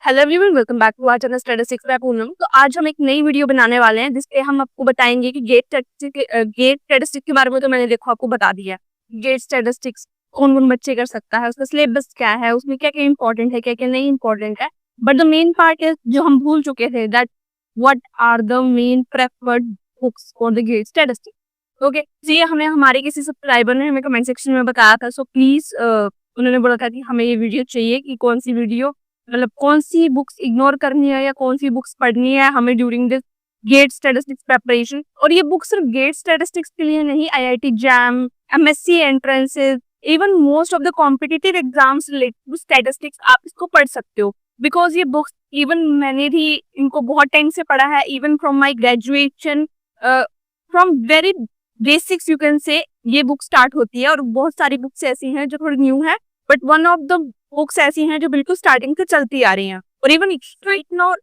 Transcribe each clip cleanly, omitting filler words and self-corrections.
Hello everyone, welcome back to our channel statistics by Poonam. तो आज हम एक नई वीडियो बनाने वाले हैं जिसपे हम आपको बताएंगे कि गेट स्टैटिस्टिक्स के बारे में तो मैंने देखो आपको बता दिया है। गेट स्टैटिस्टिक्स कौन कौन बच्चे कर सकता है, उसका सिलेबस क्या है, उसमें क्या क्या इंपॉर्टेंट है, क्या क्या नहीं इंपॉर्टेंट है। But the main part is जो हम भूल चुके थे, that what are the main preferred books for the GATE statistics. Okay, तो ये हमें हमारे किसी सब्सक्राइबर ने हमें कमेंट सेक्शन में बताया था। सो प्लीज उन्होंने बोला था कि हमें ये वीडियो चाहिए कि कौन सी वीडियो, मतलब कौन सी बुक्स इग्नोर करनी है या कौन सी बुक्स पढ़नी है हमें during this GATE statistics preparation. और ये बुक सिर्फ गेट स्टैटिस्टिक्स के लिए नहीं, IIT JAM, MSc entrances, even most of the competitive exams related to statistics आप इसको पढ़ सकते हो। बिकॉज ये बुक्स इवन मैंने भी इनको बहुत टाइम से पढ़ा है, even from my graduation, from very basics you can से ये बुक स्टार्ट होती है। और बहुत सारी बुक्स ऐसी हैं जो थोड़ी न्यू है, but one of the books ऐसी हैं जो बिल्कुल स्टार्टिंग से चलती आ रही हैं। और even right now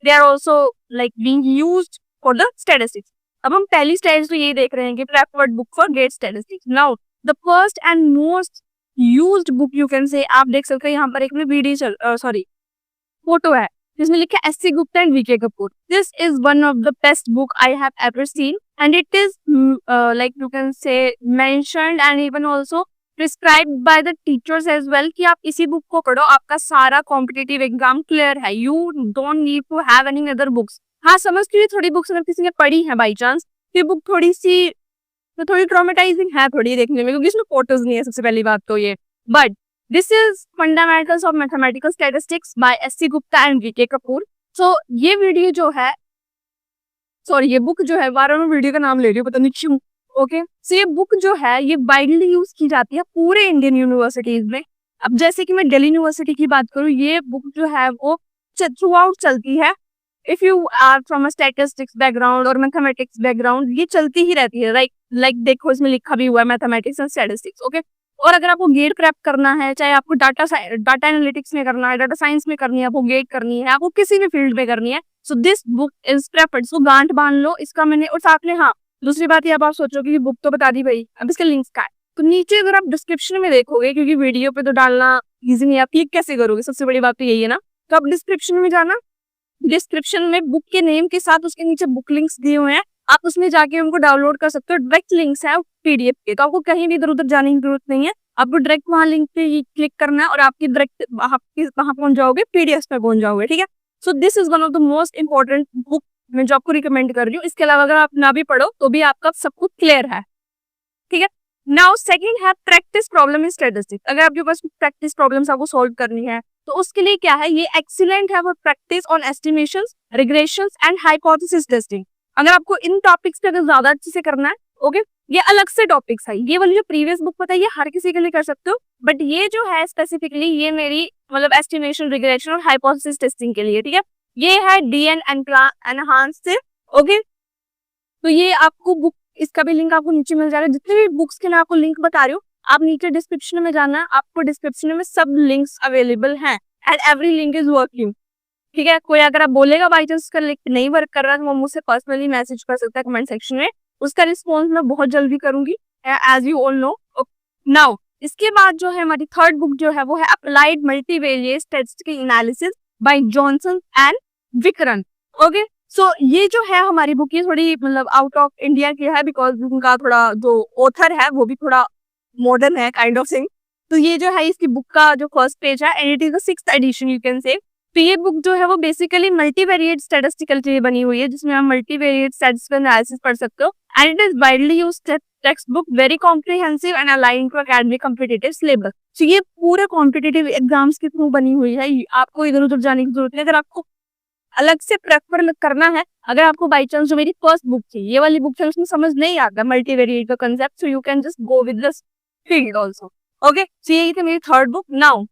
they are also like being used for the statistics. अब हम पहली स्लाइड तो यही देख रहे हैं कि preferred book for GATE statistics. Now the first and most used book you can say, आप देख सकते हैं यहाँ पर एक में वीडियो फोटो है जिसमें लिखा है SC Gupta and VK Kapoor. This is one of the best book I have ever seen and it is like you can say mentioned and even also prescribed by the teachers as well कि आप इसी book को पढ़ो, आपका सारा competitive exam clear है। You don't need to have any other books. हाँ, समझती हूँ थोड़ी बुक्स अगर किसी ने पढ़ी है बाई चांस, ये बुक थोड़ी ट्रॉमेटाइजिंग है थोड़ी देखने में, क्योंकि इसमें फोटोज नहीं है सबसे पहली बात तो ये। But this is fundamentals of mathematical statistics by SC Gupta and VK Kapoor. So ये वीडियो जो है, सॉरी ये बुक जो है, बार मैं वीडियो का नाम ले रही हूँ पता नहीं क्यों। ओके, सो ये बुक जो है ये वाइडली यूज की जाती है पूरे इंडियन यूनिवर्सिटीज में। अब जैसे कि मैं दिल्ली यूनिवर्सिटी की बात करूँ, ये बुक जो है वो थ्रू आउट चलती है। If you are from a statistics background और मैथमेटिक्स बैकग्राउंड, ये चलती ही रहती है। लाइक देखो इसमें लिखा भी हुआ है मैथमेटिक्स एंड स्टैटिस्टिक्स। ओके, और अगर आपको गेट प्रेप करना है, चाहे आपको डाटा एनालिटिक्स में करना है, डाटा साइंस में करनी है, आपको गेट करनी है, आपको किसी भी फील्ड में करनी है, so this book is preferred. So गांठ बांध लो इसका मैंने। और साथ में हाँ, दूसरी बात ये, अब आप सोचोगे कि बुक तो बता दी भाई, अब इसके लिंक्स का है, तो नीचे अगर आप डिस्क्रिप्शन में देखोगे, क्योंकि वीडियो पे तो डालना इजी नहीं है, आप क्लिक कैसे करोगे, सबसे बड़ी बात तो यही है ना। तो आप डिस्क्रिप्शन में जाना, डिस्क्रिप्शन में बुक के नेम के साथ उसके नीचे बुक लिंक्स दिए हुए हैं, आप उसमें जाके उनको डाउनलोड कर सकते हो। डायरेक्ट लिंक्स है पीडीएफ के, तो आपको कहीं भी इधर उधर जाने की जरूरत नहीं है। आपको डायरेक्ट वहां लिंक पे क्लिक करना है और आपकी डायरेक्ट वहां पहुंच जाओगे, पीडीएफ पे पहुंच जाओगे। ठीक है, so this is one of the most important book मैं जो आपको रिकमेंड कर रही हूँ। इसके अलावा अगर आप ना भी पढ़ो तो भी आपका सब कुछ क्लियर है। ठीक है, नाउ सेकंड है प्रैक्टिस प्रॉब्लम इन स्टैटिस्टिक्स। अगर आपके पास प्रैक्टिस प्रॉब्लम्स आपको सॉल्व करनी है तो उसके लिए क्या है, ये एक्सीलेंट है for practice on estimations, regressions and hypothesis testing. अगर आपको इन टॉपिक्स पे अगर ज्यादा अच्छे से करना है, ओके, ये अलग से टॉपिक्स है। ये वाली जो प्रीवियस बुक पता है ये हर किसी के लिए कर सकते हो, बट ये जो है स्पेसिफिकली ये मेरी मतलब एस्टिमेशन, रिग्रेशन और हाइपोथेसिस टेस्टिंग के लिए। ठीक है, ये है डीएन एनहांस से। ओके, तो ये आपको बुक, इसका भी लिंक आपको नीचे मिल जाएगा। जितने भी बुक्स के मैं आपको लिंक बता रही हूँ, आप नीचे डिस्क्रिप्शन में जाना, आपको डिस्क्रिप्शन में सब लिंक्स अवेलेबल हैं and every link is working. ठीक है, कोई अगर आप बोलेगा बाई चांस उसका लिंक नहीं वर्क कर रहा तो वो मुझसे पर्सनली मैसेज कर सकता है कमेंट सेक्शन में, उसका रिस्पॉन्स मैं बहुत जल्दी करूंगी, as you all know. Now इसके बाद जो है हमारी थर्ड बुक जो है वो है applied multivariate statistical analysis by Johnson and Wichern. Okay, so ये जो है हमारी बुक, ये थोड़ी मतलब आउट ऑफ इंडिया की है, बिकॉज उनका थोड़ा जो ऑथर है वो भी थोड़ा मॉडर्न है काइंड ऑफ थिंग। तो ये जो है इसकी बुक का जो फर्स्ट पेज है and it is the 6th edition you can say. तो ये बुक जो है वो बेसिकली मल्टीवेरिएट स्टैटिस्टिकल के लिए बनी हुई है, जिसमें हम मल्टीवेरिएट स्टैटिस्टिकल एनालिसिस पढ़ सकते हो and it is widely used text book, very comprehensive and aligned to academic competitive syllabus. तो ये पूरे कॉम्पिटिटिव एग्जाम्स के थ्रू बनी हुई है, आपको इधर उधर जाने की जरूरत नहीं। अगर आपको अलग से प्रेफर करना है, अगर आपको बाई चांस जो मेरी फर्स्ट बुक थी ये वाली बुक थी उसमें समझ नहीं आता मल्टीवेरिएट का concept, so you can just go with the field also. Okay, so ये थी मेरी थर्ड बुक। नाउ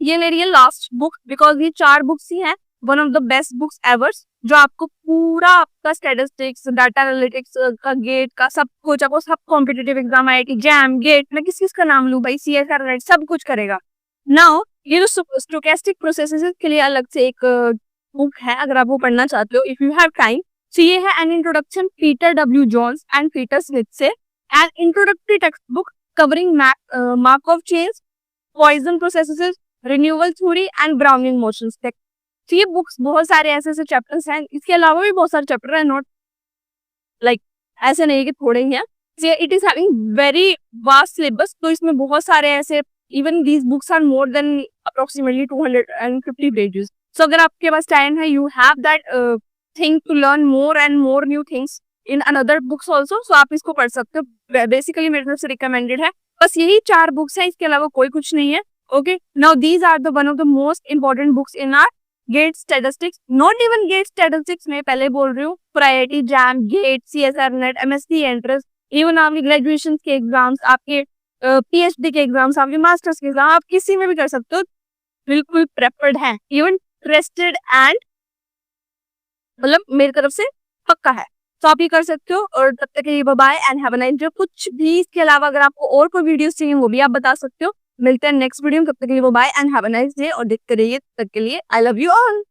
ये मेरी है लास्ट बुक, बिकॉज ये 4 बुक्स ही हैं, one of the best books ever, जो आपको पूरा आपका स्टैटिस्टिक्स, डाटा एनालिटिक्स का गेट का सब कुछ, आपको सब competitive exam, IIT JAM, GATE, मैं किस का नाम लूं भाई, सीएसआर सब कुछ करेगा। नाउ ये जो स्टोकेस्टिक प्रोसेसेस के लिए अलग से एक बुक है, अगर आप वो पढ़ना चाहते हो, if you have time. So ये है an introduction Peter W Jones and Peter Smith से, an introductory text book covering Markov chains, Poisson processes, renewal theory and Brownian motions. तो ये बुक्स बहुत सारे ऐसे चैप्टर्स हैं, इसके अलावा भी बहुत सारे चैप्टर हैं, नॉट लाइक ऐसे नहीं है कि थोड़े ही हैं। It is having very vast syllabus, तो इसमें बहुत सारे ऐसे, even these books are more than approximately 250 pages. So अगर आपके पास टाइम है, you have that thing to learn more and more new things in another books also, so आप इसको पढ़ सकते हो। बेसिकली मेरी तरफ से रिकमेंडेड है, बस यही 4 बुक्स हैं, इसके अलावा कोई कुछ नहीं है। Okay, now these are the one of the most important books in our GATE statistics, not even GATE statistics, मैं पहले बोल रही हूँ, priority JAM, GATE, CSR NET, MSc entrance, even आपके ग्रेजुएशन के एग्जाम्स, आपके पीएचडी के एग्जाम्स, आपके मास्टर्स के एग्जाम, आप किसी में भी कर सकते हो, बिल्कुल प्रेफर्ड है, इवन ट्रस्टेड एंड मतलब मेरी तरफ से पक्का है, तो आप ये कर सकते हो। और तब तक के लिए bye bye and have a nice day. कुछ भी इसके अलावा अगर आपको और कोई वीडियोस चाहिए वो भी आप बता सकते हो। मिलते हैं नेक्स्ट वीडियो में, तब तक के लिए bye and have a nice day, और देखते रहिए, तब तक के लिए आई लव यू ऑल।